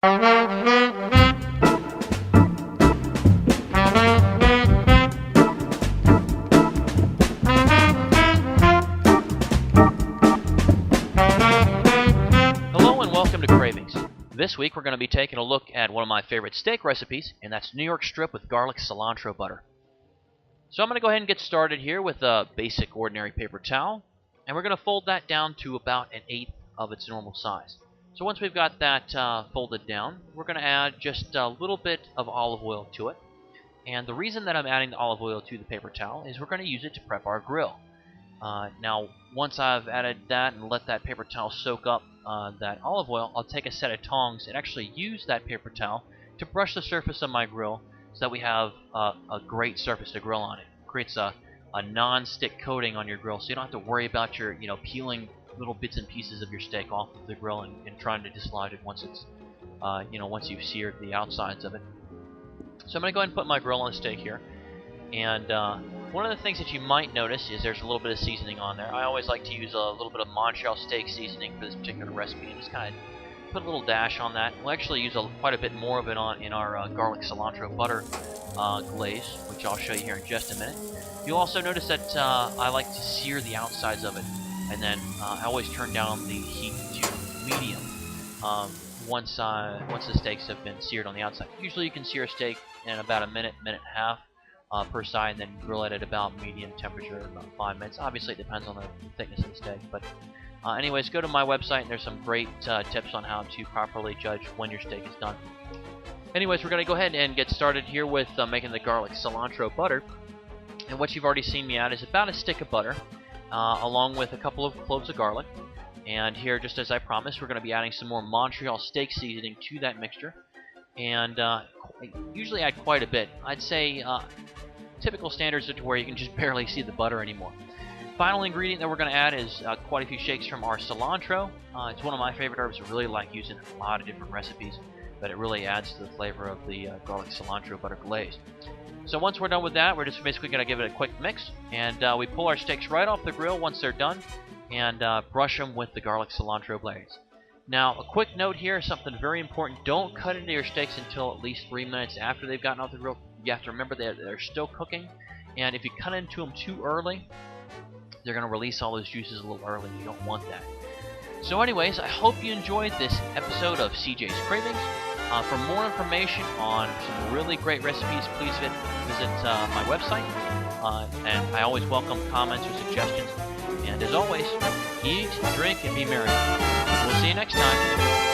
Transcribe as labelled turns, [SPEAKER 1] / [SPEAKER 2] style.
[SPEAKER 1] Hello and welcome to Cravings. This week we're going to be taking a look at one of my favorite steak recipes, and that's New York strip with garlic cilantro butter. So I'm going to go ahead and get started here with a basic ordinary paper towel, and we're going to fold that down to about 1/8 of its normal size. So once we've got that folded down, we're going to add just a little bit of olive oil to it. And the reason that I'm adding the olive oil to the paper towel is we're going to use it to prep our grill. Now, once I've added that and let that paper towel soak up that olive oil, I'll take a set of tongs and actually use that paper towel to brush the surface of my grill so that we have a great surface to grill on. It creates a non-stick coating on your grill, so you don't have to worry about your peeling little bits and pieces of your steak off of the grill and trying to dislodge it once it's once you've seared the outsides of it. So I'm going to go ahead and put my grill on the steak here, and one of the things that you might notice is there's a little bit of seasoning on there. I always like to use a little bit of Montreal steak seasoning for this particular recipe, and just kind of put a little dash on that. We'll actually use quite a bit more of it in our garlic cilantro butter glaze, which I'll show you here in just a minute. You'll also notice that I like to sear the outsides of it, and then I always turn down the heat to medium once the steaks have been seared on the outside. Usually you can sear a steak in about a minute, minute and a half. Per side, and then grill it at about medium temperature, about 5 minutes. Obviously, it depends on the thickness of the steak. But anyways, go to my website, and there's some great tips on how to properly judge when your steak is done. Anyways, we're going to go ahead and get started here with making the garlic cilantro butter. And what you've already seen me add is about a stick of butter, along with a couple of cloves of garlic. And here, just as I promised, we're going to be adding some more Montreal steak seasoning to that mixture. And I usually add quite a bit. I'd say typical standards are to where you can just barely see the butter anymore. Final ingredient that we're going to add is quite a few shakes from our cilantro. It's one of my favorite herbs. I really like using it in a lot of different recipes, but it really adds to the flavor of the garlic cilantro butter glaze. So once we're done with that, we're just basically going to give it a quick mix, and we pull our steaks right off the grill once they're done, and brush them with the garlic cilantro glaze. Now, a quick note here, something very important. Don't cut into your steaks until at least 3 minutes after they've gotten off the grill. You have to remember they're still cooking, and if you cut into them too early, they're going to release all those juices a little early. You don't want that. So anyways, I hope you enjoyed this episode of CJ's Cravings. For more information on some really great recipes, please visit my website, and I always welcome comments or suggestions. And as always, eat, drink, and be merry. We'll see you next time.